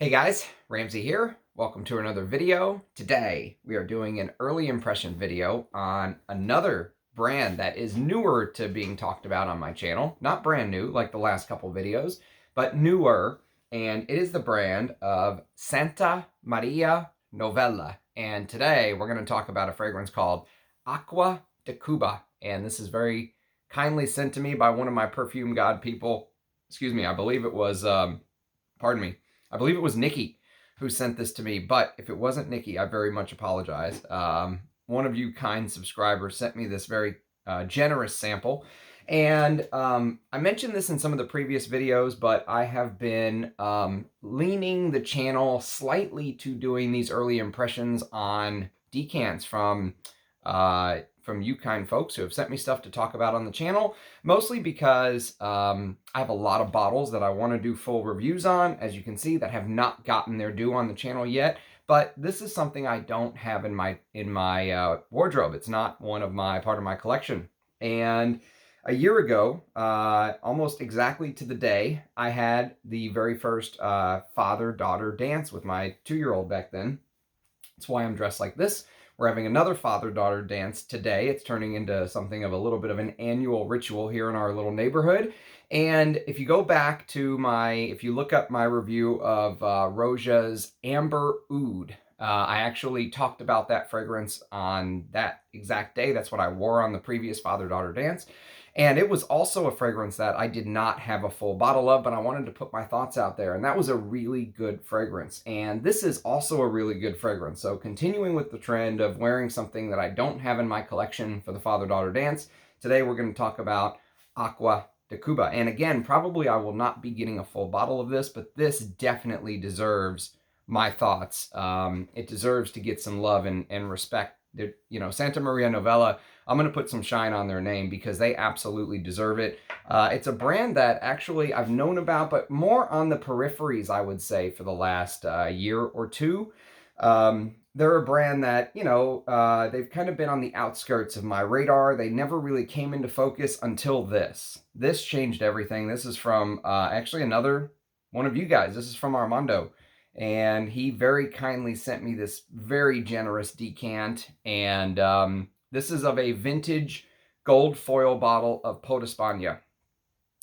Hey guys, Ramsey here. Welcome to another video. Today we are doing an early impression video on another brand that is newer to being talked about on my channel. Not brand new like the last couple videos, but newer. And it is the brand of Santa Maria Novella. And today we're going to talk about a fragrance called Acqua de Cuba. And this is very kindly sent to me by one of my perfume god people. Excuse me, I believe it was, pardon me. I believe it was Nikki who sent this to me, but if it wasn't Nikki, I very much apologize. One of you kind subscribers sent me this very generous sample, and I mentioned this in some of the previous videos, but I have been leaning the channel slightly to doing these early impressions on decants from you kind folks who have sent me stuff to talk about on the channel, mostly because I have a lot of bottles that I want to do full reviews on, as you can see, that have not gotten their due on the channel yet. But this is something I don't have in my wardrobe. It's not part of my collection. And a year ago, almost exactly to the day, I had the very first father-daughter dance with my 2-year-old back then. That's why I'm dressed like this. We're having another father-daughter dance today. It's turning into something of a little bit of an annual ritual here in our little neighborhood. And if you go back to if you look up my review of Roja's Amber Oud, I actually talked about that fragrance on that exact day. That's what I wore on the previous father-daughter dance. And it was also a fragrance that I did not have a full bottle of, but I wanted to put my thoughts out there. And that was a really good fragrance. And this is also a really good fragrance. So continuing with the trend of wearing something that I don't have in my collection for the father-daughter dance, today we're going to talk about Acqua de Cuba. And again, probably I will not be getting a full bottle of this, but this definitely deserves my thoughts. It deserves to get some love and respect. You know, Santa Maria Novella, I'm going to put some shine on their name because they absolutely deserve it. It's a brand that actually I've known about, but more on the peripheries, I would say, for the last year or two. They're a brand that, you know, they've kind of been on the outskirts of my radar. They never really came into focus until this. This changed everything. This is from actually another one of you guys. This is from Armando. And he very kindly sent me this very generous decant. And this is of a vintage gold foil bottle of Peau d'Espagne.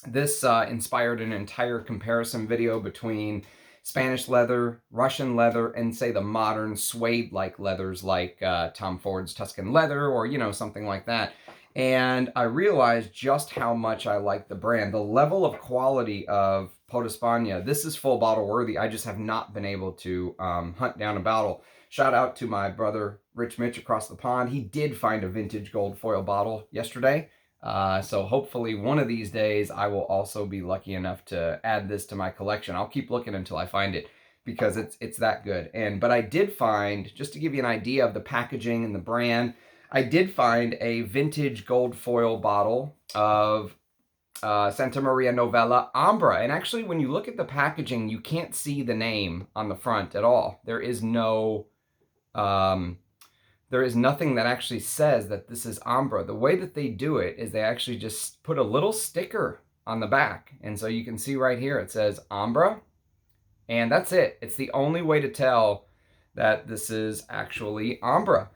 This inspired an entire comparison video between Spanish leather, Russian leather, and say the modern suede-like leathers like Tom Ford's Tuscan leather or, you know, something like that. And I realized just how much I like the brand. The level of quality of Peau d'Espagne, this is full bottle worthy. I just have not been able to hunt down a bottle. Shout out to my brother, Rich Mitch, across the pond. He did find a vintage gold foil bottle yesterday. So hopefully one of these days I will also be lucky enough to add this to my collection. I'll keep looking until I find it because it's that good. But I did find, just to give you an idea of the packaging and the brand, I did find a vintage gold foil bottle of Santa Maria Novella Ambra. And actually, when you look at the packaging, you can't see the name on the front at all. There is nothing that actually says that this is Ambra. The way that they do it is they actually just put a little sticker on the back. And so you can see right here, it says Ambra. And that's it. It's the only way to tell that this is actually Ambra.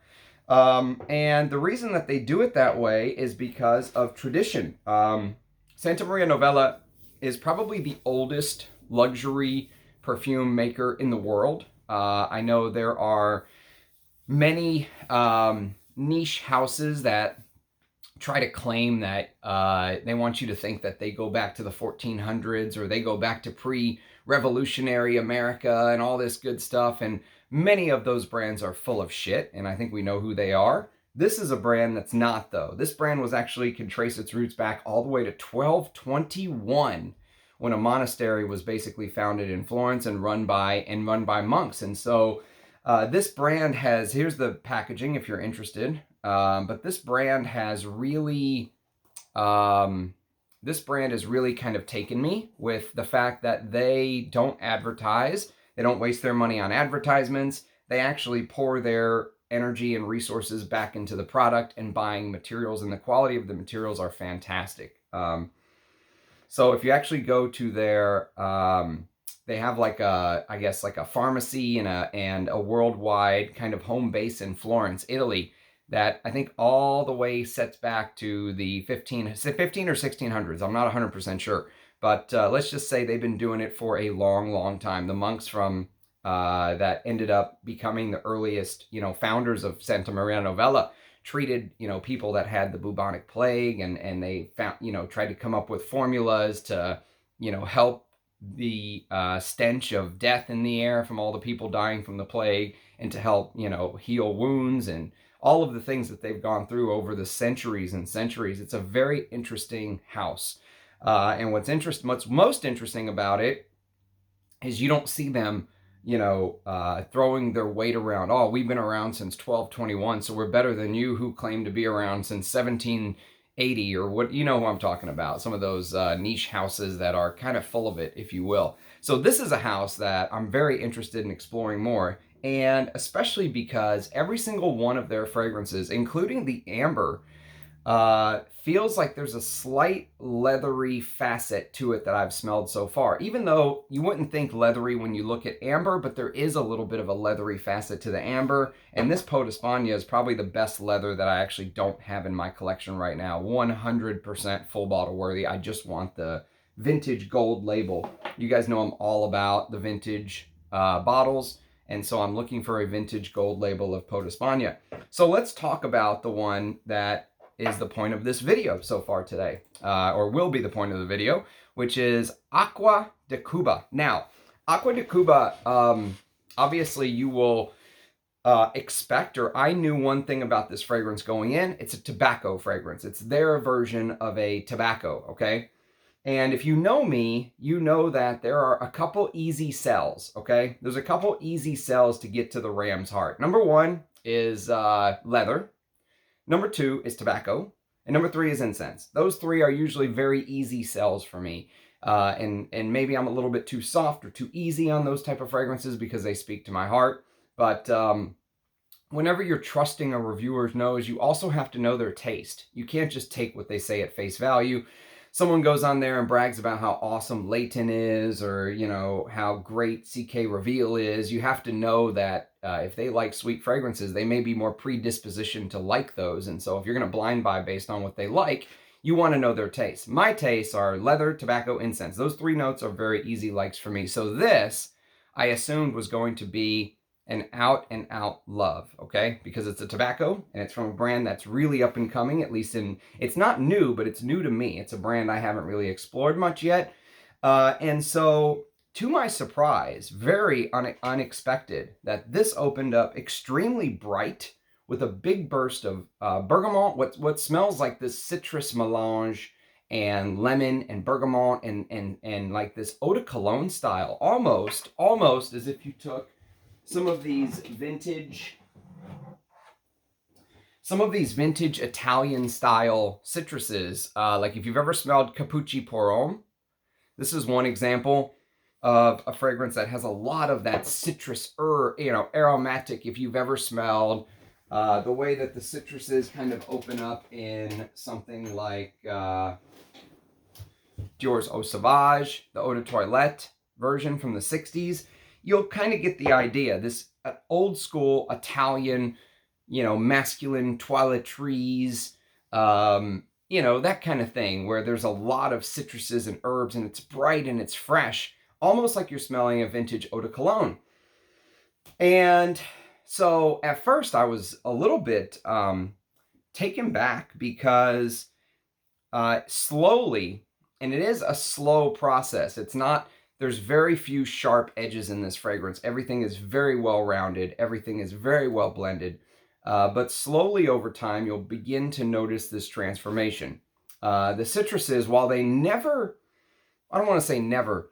And the reason that they do it that way is because of tradition. Santa Maria Novella is probably the oldest luxury perfume maker in the world. I know there are many niche houses that try to claim that they want you to think that they go back to the 1400s or they go back to pre-revolutionary America and all this good stuff. And many of those brands are full of shit, and I think we know who they are. This is a brand that's not, though. This brand can trace its roots back all the way to 1221, when a monastery was basically founded in Florence and run by monks. And so this brand has, here's the packaging if you're interested, but this brand has really kind of taken me with the fact that they don't advertise. They don't waste their money on advertisements. They actually pour their energy and resources back into the product and buying materials, and the quality of the materials are fantastic. So if you actually go to their they have like a, I guess like a pharmacy and a worldwide kind of home base in Florence, Italy, that I think all the way sets back to the 15 or 1600s. I'm not 100% sure, but let's just say they've been doing it for a long, long time. The monks from that ended up becoming the earliest, founders of Santa Maria Novella treated, people that had the bubonic plague, and they found, tried to come up with formulas to, help the stench of death in the air from all the people dying from the plague, and to help, heal wounds and all of the things that they've gone through over the centuries and centuries. It's a very interesting house. And what's most interesting about it is you don't see them, throwing their weight around. Oh, we've been around since 1221, so we're better than you who claim to be around since 1780, or what, who I'm talking about. Some of those niche houses that are kind of full of it, if you will. So this is a house that I'm very interested in exploring more, and especially because every single one of their fragrances, including the Amber, feels like there's a slight leathery facet to it that I've smelled so far. Even though you wouldn't think leathery when you look at Amber, but there is a little bit of a leathery facet to the Amber. And this Peau d'Espagne is probably the best leather that I actually don't have in my collection right now. 100% full bottle worthy. I just want the vintage gold label. You guys know I'm all about the vintage bottles. And so I'm looking for a vintage gold label of Peau d'Espagne. So let's talk about the one that is the point of this video so far today, or will be the point of the video, which is Acqua de Cuba. Now, Acqua de Cuba, obviously you will expect, or I knew one thing about this fragrance going in. It's a tobacco fragrance. It's their version of a tobacco, okay? And if you know me, you know that there are a couple easy sells, okay? There's a couple easy sells to get to the ram's heart. Number one is leather. Number two is tobacco. And number three is incense. Those three are usually very easy sells for me. And maybe I'm a little bit too soft or too easy on those type of fragrances because they speak to my heart. But whenever you're trusting a reviewer's nose, you also have to know their taste. You can't just take what they say at face value. Someone goes on there and brags about how awesome Leighton is, or, how great CK Reveal is. You have to know that if they like sweet fragrances, they may be more predispositioned to like those. And so if you're going to blind buy based on what they like, you want to know their tastes. My tastes are leather, tobacco, incense. Those three notes are very easy likes for me. So this, I assumed, was going to be an out and out love, okay? Because it's a tobacco and it's from a brand that's really up and coming, at least it's not new, but it's new to me. It's a brand I haven't really explored much yet. And so to my surprise, very unexpected, that this opened up extremely bright with a big burst of bergamot, what smells like this citrus melange and lemon and bergamot and like this eau de cologne style, almost as if you took some of these vintage Italian style citruses, like if you've ever smelled Capucci pour Homme, this is one example of a fragrance that has a lot of that citrus, aromatic. If you've ever smelled the way that the citruses kind of open up in something like Dior Eau Sauvage, the Eau de Toilette version from the 60s, you'll kind of get the idea. This old school Italian, masculine toiletries, that kind of thing, where there's a lot of citruses and herbs, and it's bright and it's fresh, almost like you're smelling a vintage eau de cologne. And so at first I was a little bit taken back because slowly, and it is a slow process. It's not, there's very few sharp edges in this fragrance. Everything is very well rounded. Everything is very well blended. But slowly over time, you'll begin to notice this transformation. The citruses, while they never, I don't want to say never,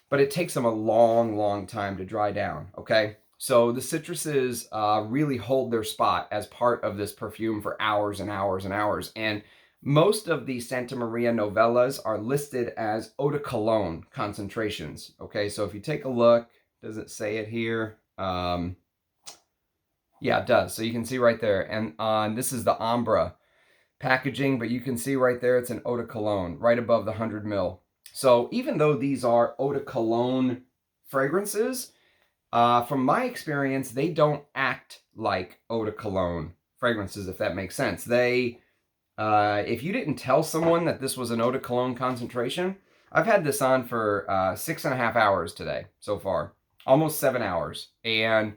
but it takes them a long, long time to dry down, okay? So the citruses really hold their spot as part of this perfume for hours and hours and hours. And most of the Santa Maria Novellas are listed as eau de cologne concentrations. Okay, so if you take a look, does it say it here? Yeah, it does. So you can see right there. And this is the Ambra packaging, but you can see right there it's an eau de cologne right above the 100 ml. So even though these are eau de cologne fragrances, from my experience, they don't act like eau de cologne fragrances, if that makes sense. They, if you didn't tell someone that this was an eau de cologne concentration, I've had this on for 6.5 hours today so far, almost 7 hours. And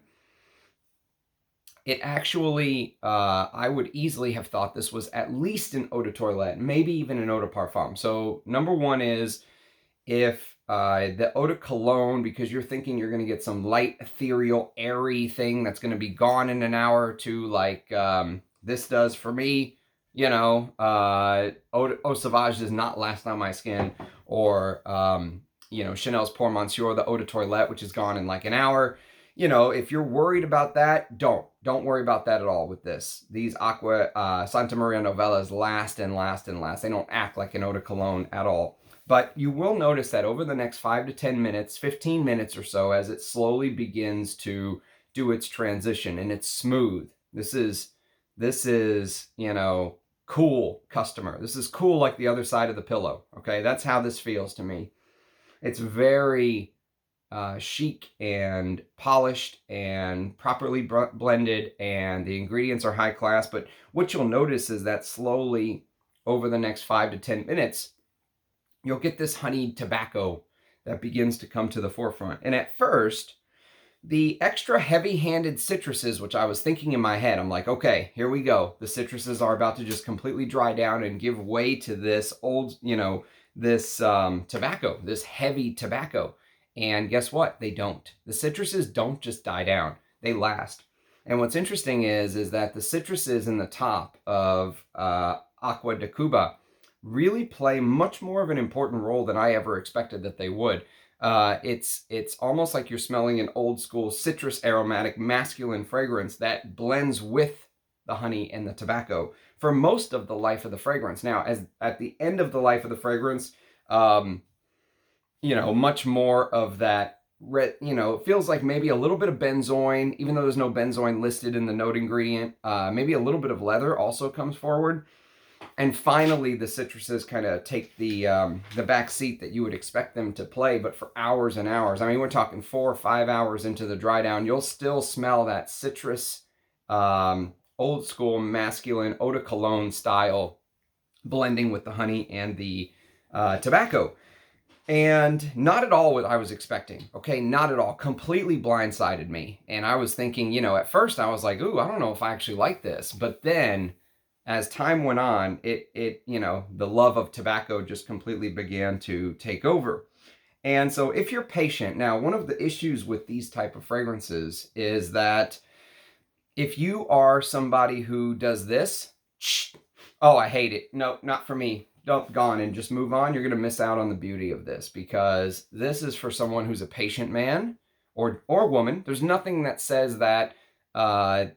it actually, I would easily have thought this was at least an eau de toilette, maybe even an eau de parfum. So number one is, if the eau de cologne, because you're thinking you're going to get some light, ethereal, airy thing that's going to be gone in an hour or two, like this does for me, you know, Eau Sauvage does not last on my skin, or, you know, Chanel's Pour Monsieur, the eau de toilette, which is gone in like an hour. You know, if you're worried about that, don't worry about that at all with this. These Acqua, Santa Maria Novellas last and last and last. They don't act like an eau de cologne at all. But you will notice that over the next 5 to 10 minutes, 15 minutes or so, as it slowly begins to do its transition, and it's smooth. This is, you know, cool, customer. This is cool like the other side of the pillow, okay? That's how this feels to me. It's very chic and polished and properly blended, and the ingredients are high class. But what you'll notice is that slowly over the next 5 to 10 minutes, you'll get this honeyed tobacco that begins to come to the forefront. And at first, the extra heavy-handed citruses, which I was thinking in my head, I'm like, okay, here we go. The citruses are about to just completely dry down and give way to this old, you know, this tobacco, this heavy tobacco. And guess what? They don't. The citruses don't just die down. They last. And what's interesting is that the citruses in the top of Acqua de Cuba really play much more of an important role than I ever expected that they would. It's almost like you're smelling an old school citrus aromatic masculine fragrance that blends with the honey and the tobacco for most of the life of the fragrance. Now, as at the end of the life of the fragrance, you know, much more of that red, you know, it feels like maybe a little bit of benzoin, even though there's no benzoin listed in the note ingredient. Maybe a little bit of leather also comes forward. And finally, the citruses kind of take the back seat that you would expect them to play, but for hours and hours. I mean, we're talking 4 or 5 hours into the dry down, you'll still smell that citrus, old school masculine eau de cologne style blending with the honey and the tobacco. And not at all what I was expecting, okay? Not at all. Completely blindsided me. And I was thinking, you know, at first I was like, ooh, I don't know if I actually like this. But then as time went on, it you know, the love of tobacco just completely began to take over. And so if you're patient, now one of the issues with these type of fragrances is that if you are somebody who does this, oh, I hate it. No, not for me. Don't, gone, and just move on. You're going to miss out on the beauty of this, because this is for someone who's a patient man or woman. There's nothing that says that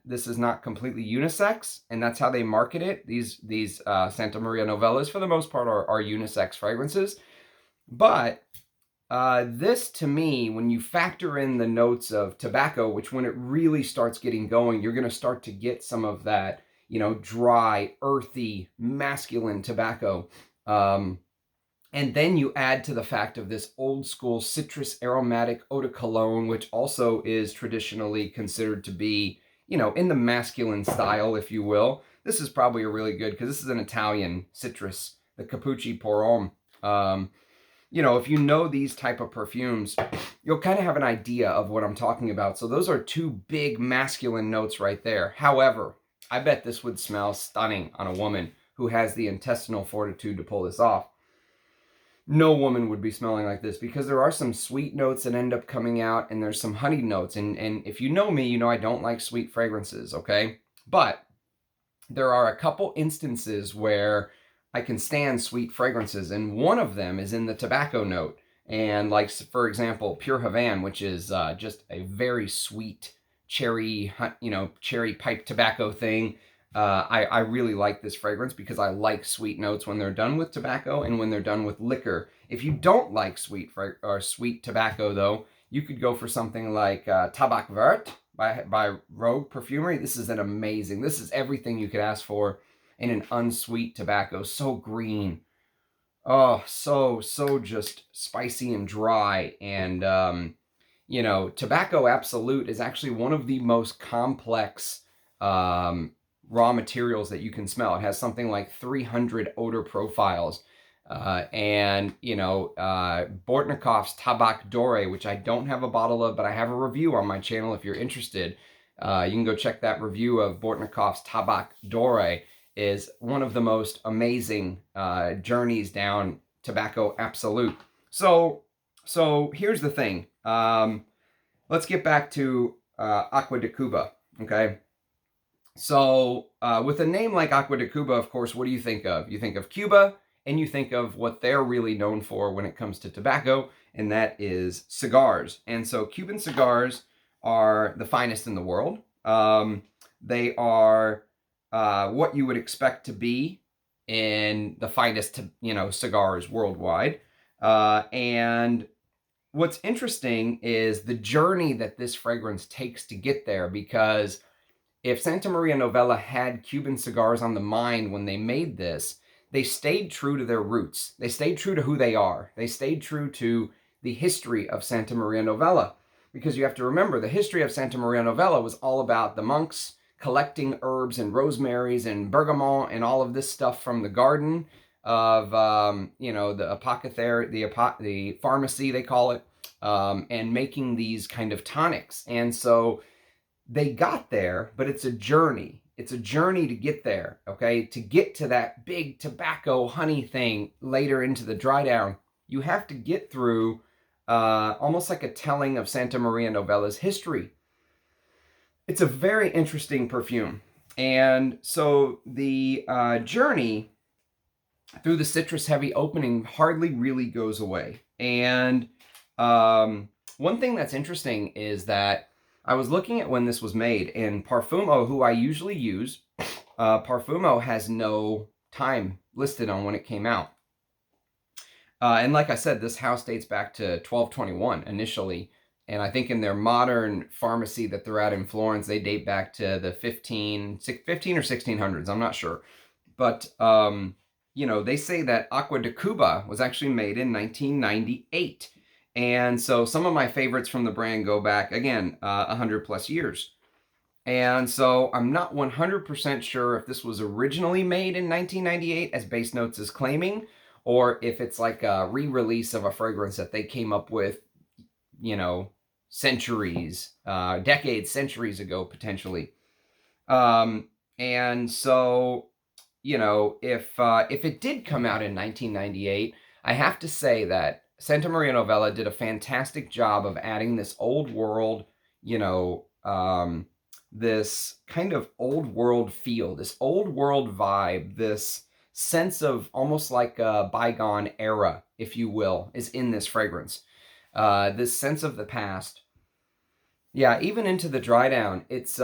this is not completely unisex, and that's how they market it. These Santa Maria Novellas, for the most part, are unisex fragrances. But this, to me, when you factor in the notes of tobacco, which when it really starts getting going, you're going to start to get some of that, you know, dry, earthy, masculine tobacco. And then you add to the fact of this old school citrus aromatic eau de cologne, which also is traditionally considered to be, you know, in the masculine style, if you will. This is probably a really good, because this is an Italian citrus, the Capucci Pour Homme. You know, if you know these type of perfumes, you'll kind of have an idea of what I'm talking about. So those are two big masculine notes right there. However, I bet this would smell stunning on a woman who has the intestinal fortitude to pull this off. No woman would be smelling like this, because there are some sweet notes that end up coming out, and there's some honey notes. And if you know me, you know I don't like sweet fragrances, okay? But there are a couple instances where I can stand sweet fragrances, and one of them is in the tobacco note. And like, for example, Pure Havane, which is just a very sweet cherry, you know, cherry pipe tobacco thing. I really like this fragrance because I like sweet notes when they're done with tobacco and when they're done with liquor. If you don't like sweet tobacco, though, you could go for something like Tabac Vert by Rogue Perfumery. This is an amazing, this is everything you could ask for in an unsweet tobacco. So green. Oh, so just spicy and dry, and you know, Tobacco Absolute is actually one of the most complex raw materials that you can smell. It has something like 300 odor profiles. And, you know, Bortnikov's Tabac Doré, which I don't have a bottle of, but I have a review on my channel if you're interested. You can go check that review of Bortnikov's Tabac Doré. Is one of the most amazing journeys down Tobacco Absolute. So here's the thing. Let's get back to Acqua de Cuba, okay? So with a name like Acqua de Cuba, of course, what do you think of? You think of Cuba, and you think of what they're really known for when it comes to tobacco, and that is cigars. And so Cuban cigars are the finest in the world. They are what you would expect to be in the finest, you know, cigars worldwide. And what's interesting is the journey that this fragrance takes to get there, because if Santa Maria Novella had Cuban cigars on the mind when they made this, they stayed true to their roots. They stayed true to who they are. They stayed true to the history of Santa Maria Novella. Because you have to remember, the history of Santa Maria Novella was all about the monks collecting herbs and rosemaries and bergamot and all of this stuff from the garden of, you know, the apothecary, the pharmacy, they call it, and making these kind of tonics. And so they got there, but it's a journey. It's a journey to get there, okay? To get to that big tobacco honey thing later into the dry down, you have to get through almost like a telling of Santa Maria Novella's history. It's a very interesting perfume. And so the journey through the citrus-heavy opening hardly really goes away. And one thing that's interesting is that I was looking at when this was made, and Parfumo, who I usually use, Parfumo has no time listed on when it came out. And like I said, this house dates back to 1221 initially, and I think in their modern pharmacy that they're at in Florence, they date back to the 15 or 1600s, I'm not sure. But, you know, they say that Acqua de Cuba was actually made in 1998. And so some of my favorites from the brand go back, again, 100 plus years. And so I'm not 100% sure if this was originally made in 1998, as Base Notes is claiming, or if it's like a re-release of a fragrance that they came up with, you know, centuries, decades, centuries ago, potentially. And so, you know, if it did come out in 1998, I have to say that Santa Maria Novella did a fantastic job of adding this old world, you know, this kind of old world feel, this old world vibe, this sense of almost like a bygone era, if you will, is in this fragrance. This sense of the past. Yeah, even into the dry down, it's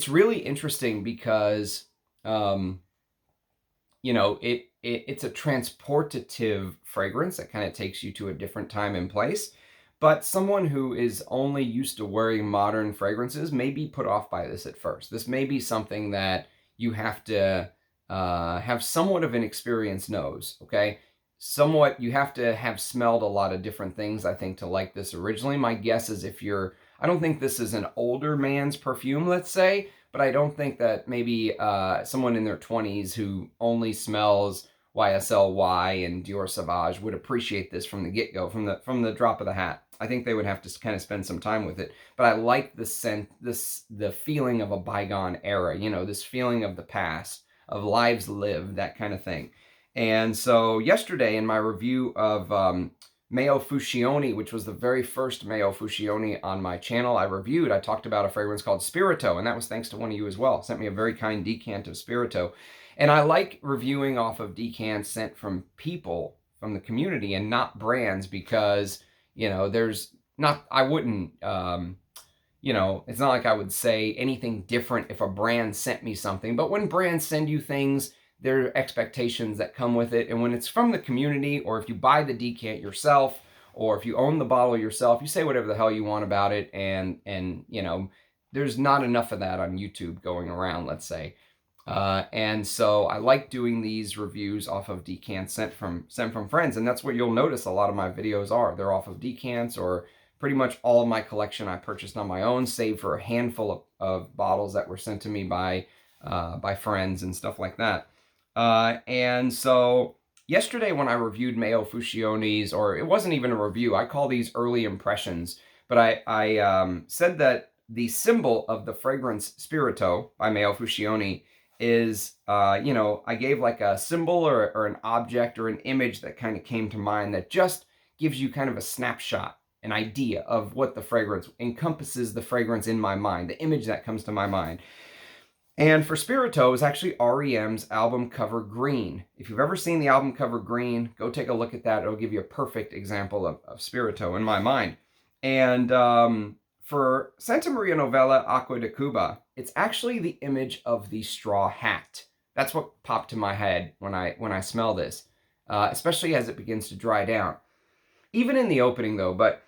really interesting because, you know, it's a transportative fragrance that kind of takes you to a different time and place. But someone who is only used to wearing modern fragrances may be put off by this at first. This may be something that you have to have somewhat of an experienced nose, okay? Somewhat, you have to have smelled a lot of different things, I think, to like this originally. My guess is if you're, I don't think this is an older man's perfume, let's say, but I don't think that maybe someone in their 20s who only smells YSL-Y and Dior Sauvage would appreciate this from the get-go, from the drop of the hat. I think they would have to kind of spend some time with it. But I like the scent, the feeling of a bygone era, you know, this feeling of the past, of lives lived, that kind of thing. And so yesterday in my review of Meo Fusione, which was the very first Meo Fusione on my channel I talked about a fragrance called Spirito, and that was thanks to one of you as well. Sent me a very kind decant of Spirito. And I like reviewing off of decants sent from people, from the community, and not brands, because, you know, there's not, I wouldn't, you know, it's not like I would say anything different if a brand sent me something. But when brands send you things, there are expectations that come with it. And when it's from the community, or if you buy the decant yourself, or if you own the bottle yourself, you say whatever the hell you want about it. And you know, there's not enough of that on YouTube going around, let's say. And so I like doing these reviews off of decants sent from friends, and that's what you'll notice a lot of my videos are. They're off of decants, or pretty much all of my collection I purchased on my own, save for a handful of bottles that were sent to me by friends and stuff like that. And so yesterday when I reviewed Mayo Fusioni's, or it wasn't even a review, I call these early impressions, but I said that the symbol of the fragrance Spirito by Mayo Fusioni is, I gave like a symbol or an object or an image that kind of came to mind that just gives you kind of a snapshot, an idea of what the fragrance encompasses, the fragrance in my mind, the image that comes to my mind. And for Spirito is actually REM's album cover green. If you've ever seen the album cover green, go take a look at that. It'll give you a perfect example of Spirito in my mind. And for Santa Maria Novella Acqua de Cuba, it's actually the image of the straw hat. That's what popped to my head when I smell this, especially as it begins to dry down. Even in the opening though, but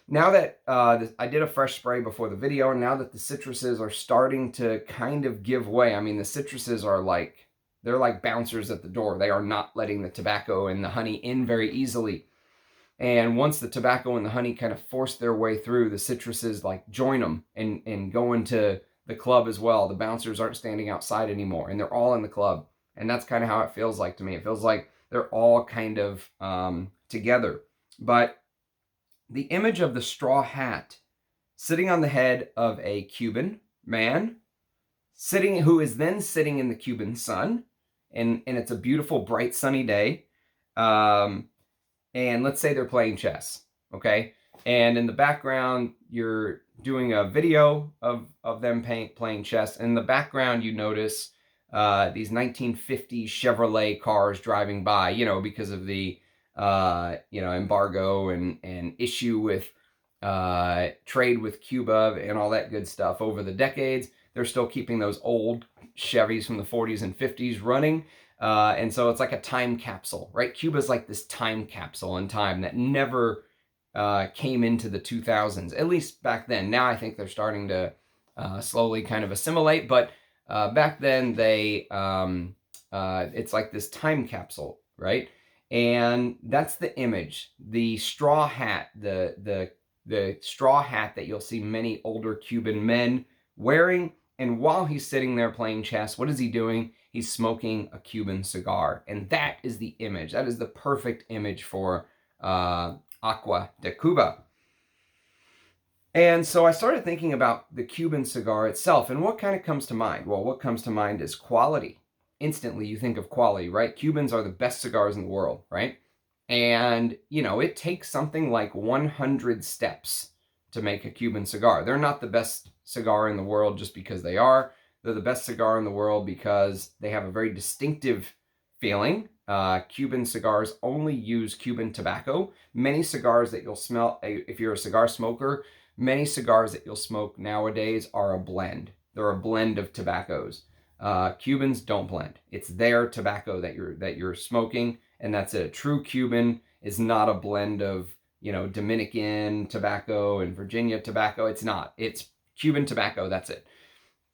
now that I did a fresh spray before the video, and now that the citruses are starting to kind of give way, I mean, the citruses are like, they're like bouncers at the door. They are not letting the tobacco and the honey in very easily. And once the tobacco and the honey kind of force their way through, the citruses like join them and go into the club as well. The bouncers aren't standing outside anymore, and they're all in the club. And that's kind of how it feels like to me. It feels like they're all kind of together. But the image of the straw hat sitting on the head of a Cuban man, who is then sitting in the Cuban sun, and it's a beautiful, bright, sunny day. And let's say they're playing chess, okay? And in the background, you're doing a video of them playing chess. And in the background, you notice these 1950s Chevrolet cars driving by, because of the embargo and issue with trade with Cuba and all that good stuff. Over the decades, they're still keeping those old Chevys from the 40s and 50s running. And so it's like a time capsule, right? Cuba's like this time capsule in time that never came into the 2000s, at least back then. Now I think they're starting to slowly kind of assimilate, but back then it's like this time capsule, right? And that's the image, the straw hat, the straw hat that you'll see many older Cuban men wearing. And while he's sitting there playing chess, what is he doing? He's smoking a Cuban cigar. And that is the image. That is the perfect image for Acqua de Cuba. And so I started thinking about the Cuban cigar itself. And what kind of comes to mind? Well, what comes to mind is quality. Instantly, you think of quality, right? Cubans are the best cigars in the world, right? And, it takes something like 100 steps to make a Cuban cigar. They're not the best cigar in the world just because they are. They're the best cigar in the world because they have a very distinctive feeling. Cuban cigars only use Cuban tobacco. Many cigars that you'll smell, if you're a cigar smoker, many cigars that you'll smoke nowadays are a blend. They're a blend of tobaccos. Cubans don't blend. It's their tobacco that you're smoking, and that's it. A true Cuban is not a blend of, Dominican tobacco and Virginia tobacco. It's not. It's Cuban tobacco. That's it.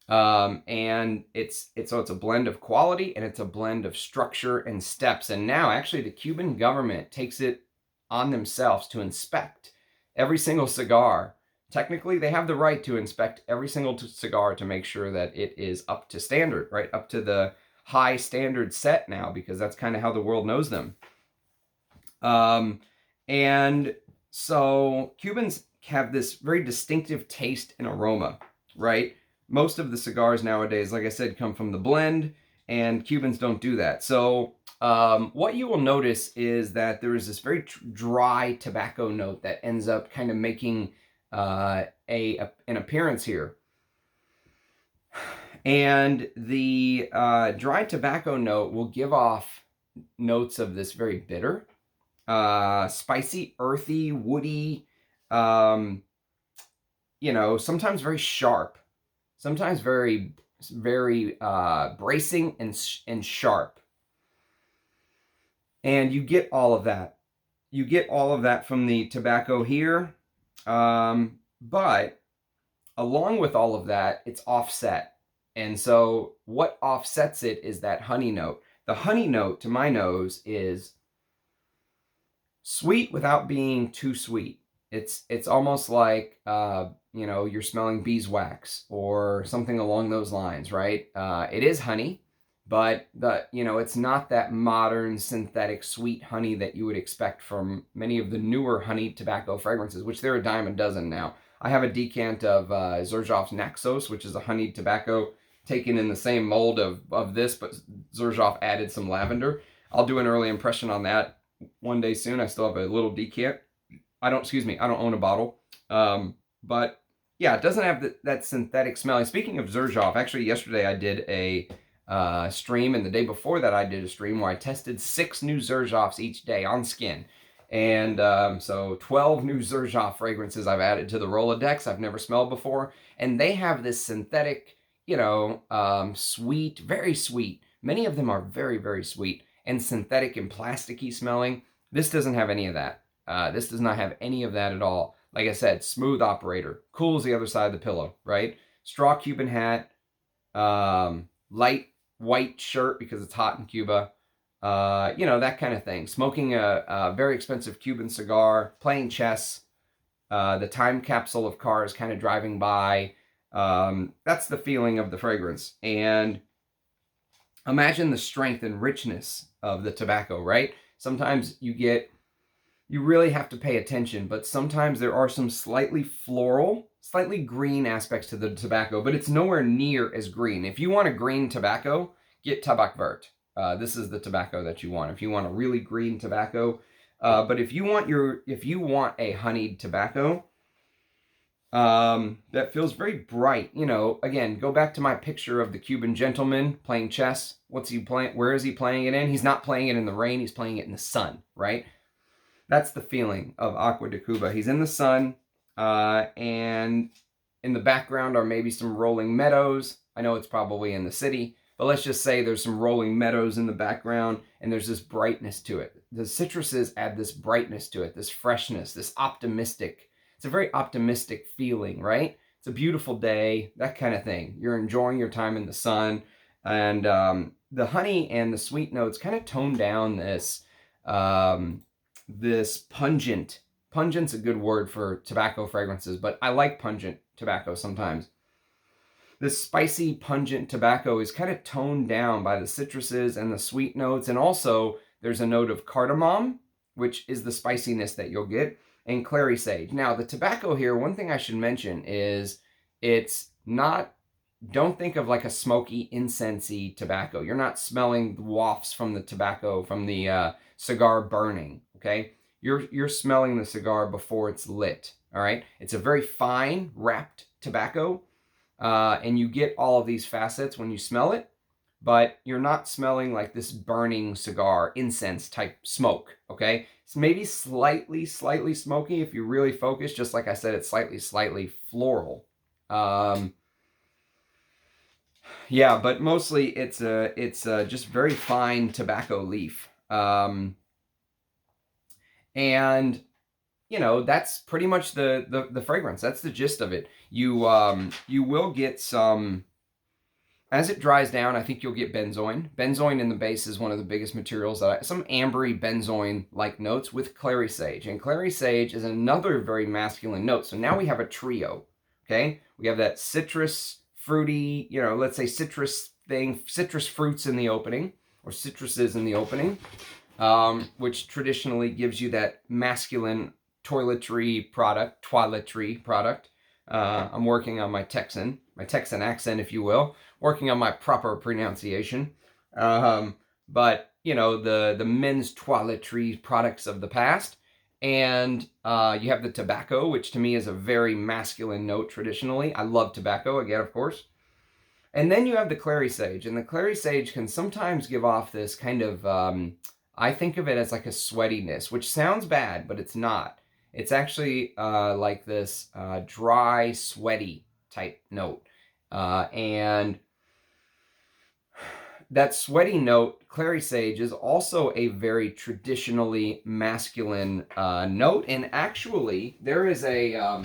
And it's a blend of quality, and it's a blend of structure and steps. And now actually the Cuban government takes it on themselves to inspect every single cigar. Technically, they have the right to inspect every single cigar to make sure that it is up to standard, right? Up to the high standard set now, because that's kind of how the world knows them. And so Cubans have this very distinctive taste and aroma, right? Most of the cigars nowadays, like I said, come from the blend, and Cubans don't do that. So what you will notice is that there is this very dry tobacco note that ends up kind of making an appearance here. And the dry tobacco note will give off notes of this very bitter, spicy, earthy, woody, sometimes very sharp, sometimes very, very bracing and sharp. And you get all of that. You get all of that from the tobacco here. But along with all of that, it's offset. And so what offsets it is that honey note. The honey note to my nose is sweet without being too sweet. It's almost like you know, you're smelling beeswax or something along those lines, right? It is honey, but you know, it's not that modern synthetic sweet honey that you would expect from many of the newer honey tobacco fragrances, which there are a dime a dozen now. I have a decant of Xerjoff's Naxos, which is a honeyed tobacco taken in the same mold of this, but Xerjoff added some lavender. I'll do an early impression on that one day soon. I still have a little decant. I don't own a bottle. But yeah, it doesn't have that synthetic smell. And speaking of Xerjoff, actually yesterday I did a stream, and the day before that I did a stream where I tested 6 new Xerjoffs each day on skin. And so 12 new Xerjoff fragrances I've added to the Rolodex I've never smelled before. And they have this synthetic, you know, sweet, very sweet. Many of them are very, very sweet and synthetic and plasticky smelling. This doesn't have any of that. This does not have any of that at all. Like I said, smooth operator, cool as the other side of the pillow, right? Straw Cuban hat, light white shirt because it's hot in Cuba, you know, that kind of thing. Smoking a very expensive Cuban cigar, playing chess, the time capsule of cars kind of driving by. That's the feeling of the fragrance. And imagine the strength and richness of the tobacco, right? Sometimes you really have to pay attention, but sometimes there are some slightly floral, slightly green aspects to the tobacco, but it's nowhere near as green. If you want a green tobacco, get Tabac Vert. This is the tobacco that you want. If you want a really green tobacco, but if you want a honeyed tobacco, that feels very bright. You know, again, go back to my picture of the Cuban gentleman playing chess. What's he playing? Where is he playing it in? He's not playing it in the rain. He's playing it in the sun, right? That's the feeling of Acqua de Cuba. He's in the sun, and in the background are maybe some rolling meadows. I know it's probably in the city, but let's just say there's some rolling meadows in the background, and there's this brightness to it. The citruses add this brightness to it, this freshness, this optimistic. It's a very optimistic feeling, right? It's a beautiful day, that kind of thing. You're enjoying your time in the sun, and the honey and the sweet notes kind of tone down this this pungent's a good word for tobacco fragrances, but I like pungent tobacco sometimes. This spicy, pungent tobacco is kind of toned down by the citruses and the sweet notes, and also there's a note of cardamom, which is the spiciness that you'll get, and clary sage. Now, the tobacco here, one thing I should mention is it's not, don't think of like a smoky, incensey tobacco. You're not smelling the wafts from the tobacco, from the cigar burning, okay? You're smelling the cigar before it's lit, all right? It's a very fine, wrapped tobacco, and you get all of these facets when you smell it, but you're not smelling like this burning cigar, incense type smoke, okay? It's maybe slightly smoky if you really focus. Just like I said, it's slightly floral. Yeah, but mostly it's just very fine tobacco leaf. And you know, that's pretty much the fragrance. That's the gist of it. You will get some, as it dries down, I think you'll get benzoin. Benzoin in the base is one of the biggest materials that some ambery benzoin-like notes with clary sage. And clary sage is another very masculine note. So now we have a trio, okay? We have that citrus, fruity, you know, let's say citrus thing, citrus fruits in the opening, or citruses in the opening, which traditionally gives you that masculine toiletry product. I'm working on my Texan accent, if you will, working on my proper pronunciation. But, you know, the men's toiletry products of the past. And you have the tobacco, which to me is a very masculine note traditionally. I love tobacco, again, of course. And then you have the clary sage. And the clary sage can sometimes give off this kind of, I think of it as like a sweatiness, which sounds bad, but it's not. It's actually like this dry, sweaty type note. And that sweaty note, clary sage, is also a very traditionally masculine note. And actually, there is a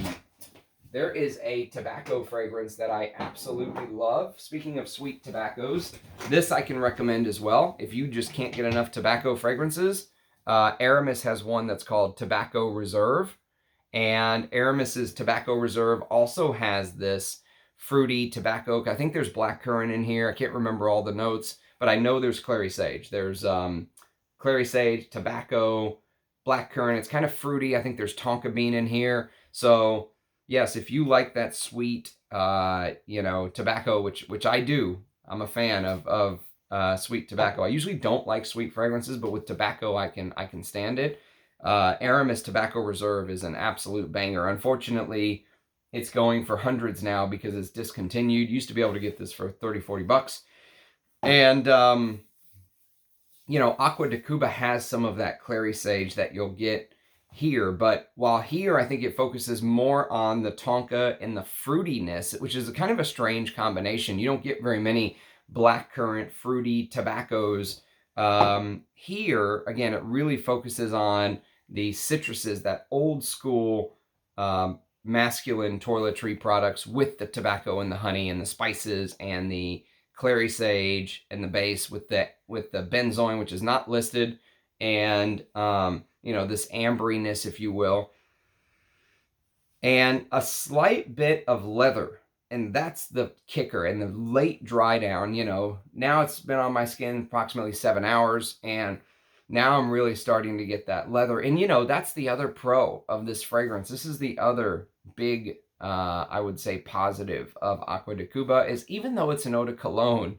there is a tobacco fragrance that I absolutely love. Speaking of sweet tobaccos, this I can recommend as well. If you just can't get enough tobacco fragrances, Aramis has one that's called Tobacco Reserve. And Aramis's Tobacco Reserve also has this fruity tobacco. I think there's blackcurrant in here. I can't remember all the notes, but I know there's clary sage. There's clary sage, tobacco, blackcurrant. It's kind of fruity. I think there's tonka bean in here. So yes, if you like that sweet, tobacco, which I do, I'm a fan of sweet tobacco. I usually don't like sweet fragrances, but with tobacco, I can stand it. Aramis Tobacco Reserve is an absolute banger. Unfortunately, it's going for hundreds now because it's discontinued. Used to be able to get this for 30, 40 bucks. And, Acqua de Cuba has some of that clary sage that you'll get here. But while here, I think it focuses more on the tonka and the fruitiness, which is a kind of a strange combination. You don't get very many blackcurrant fruity tobaccos. Here, again, it really focuses on the citruses, that old school masculine toiletry products with the tobacco and the honey and the spices and the clary sage and the base with the benzoin, which is not listed, and this ambriness, if you will, and a slight bit of leather. And that's the kicker. And the late dry down, now it's been on my skin approximately 7 hours, and now I'm really starting to get that leather. And that's the other pro of this fragrance. This is the other big, I would say, positive of Acqua de Cuba, is even though it's an eau de cologne,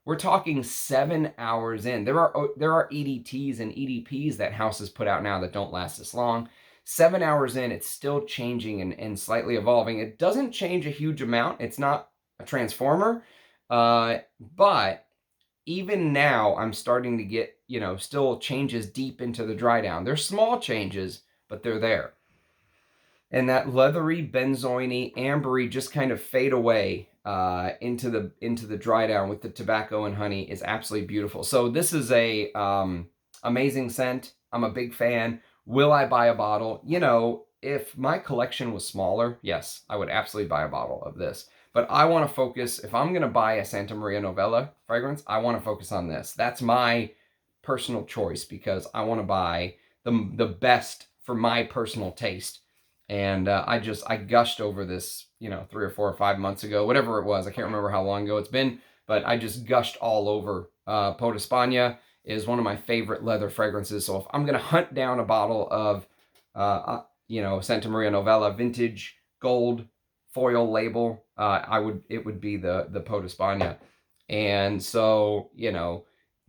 we're talking 7 hours in. There are EDTs and EDPs that houses put out now that don't last this long. 7 hours in, it's still changing and slightly evolving. It doesn't change a huge amount. It's not a transformer, but even now I'm starting to get, still changes deep into the dry down. They're small changes, but they're there. And that leathery, benzoiny, ambery just kind of fade away into the dry down with the tobacco and honey is absolutely beautiful. So this is a amazing scent. I'm a big fan. Will I buy a bottle? If my collection was smaller, yes, I would absolutely buy a bottle of this. But I want to focus, if I'm going to buy a Santa Maria Novella fragrance, I want to focus on this. That's my personal choice because I want to buy the best for my personal taste. And I gushed over this, 3 or 4 or 5 months ago, whatever it was. I can't remember how long ago it's been, but I just gushed all over. Peau d'Espagne is one of my favorite leather fragrances. So if I'm going to hunt down a bottle of, Santa Maria Novella vintage gold foil label, it would be the Peau d'Espagne. And so,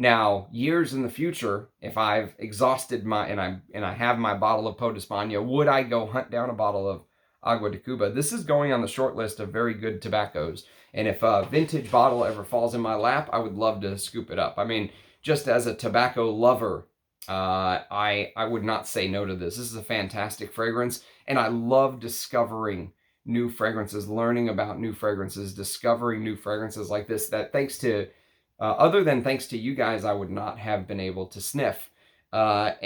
now, years in the future, if I've exhausted and I have my bottle of Peau d'Espagne, would I go hunt down a bottle of Acqua de Cuba? This is going on the short list of very good tobaccos. And if a vintage bottle ever falls in my lap, I would love to scoop it up. I mean, just as a tobacco lover, I would not say no to this. This is a fantastic fragrance, and I love discovering new fragrances, learning about new fragrances, discovering new fragrances like this that other than thanks to you guys, I would not have been able to sniff. I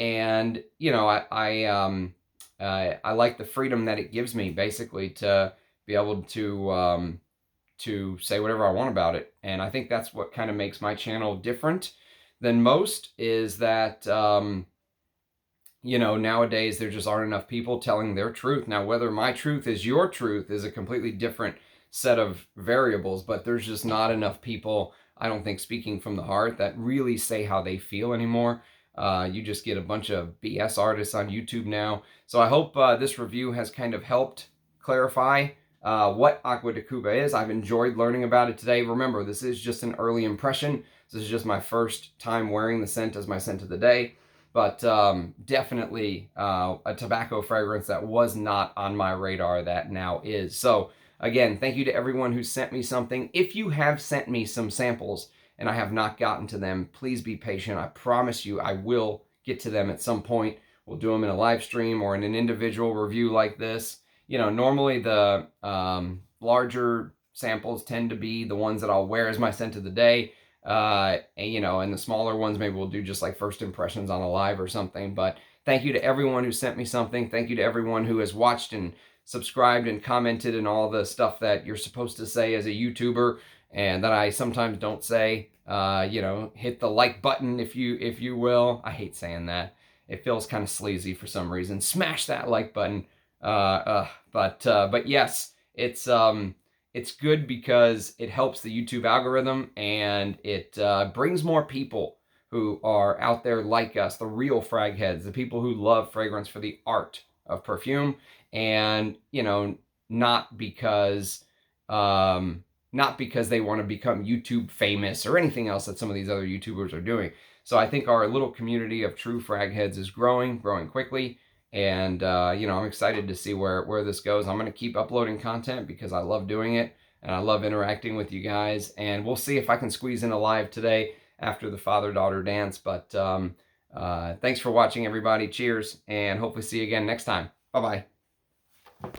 like the freedom that it gives me, basically, to be able to say whatever I want about it. And I think that's what kind of makes my channel different than most, is that, nowadays there just aren't enough people telling their truth. Now, whether my truth is your truth is a completely different set of variables, but there's just not enough people, I don't think, speaking from the heart that really say how they feel anymore. You just get a bunch of BS artists on YouTube now. So I hope this review has kind of helped clarify what Acqua de Cuba is. I've enjoyed learning about it today. Remember, this is just an early impression. This is just my first time wearing the scent as my scent of the day. But definitely a tobacco fragrance that was not on my radar that now is. So again, thank you to everyone who sent me something. If you have sent me some samples and I have not gotten to them, please be patient. I promise you I will get to them at some point. We'll do them in a live stream or in an individual review like this. Normally the larger samples tend to be the ones that I'll wear as my scent of the day. And the smaller ones, maybe we'll do just like first impressions on a live or something. But thank you to everyone who sent me something. Thank you to everyone who has watched and subscribed and commented and all the stuff that you're supposed to say as a YouTuber and that I sometimes don't say. You know, hit the like button if you will. I hate saying that. It feels kind of sleazy for some reason. Smash that like button. But yes, it's good because it helps the YouTube algorithm, and it brings more people who are out there like us, the real frag heads, the people who love fragrance for the art of perfume, and you know, not because they want to become YouTube famous or anything else that some of these other YouTubers are doing. So I think our little community of true frag heads is growing quickly. And, you know, I'm excited to see where this goes. I'm going to keep uploading content because I love doing it and I love interacting with you guys. And we'll see if I can squeeze in a live today after the father-daughter dance. But thanks for watching, everybody. Cheers, and hopefully see you again next time. Bye-bye.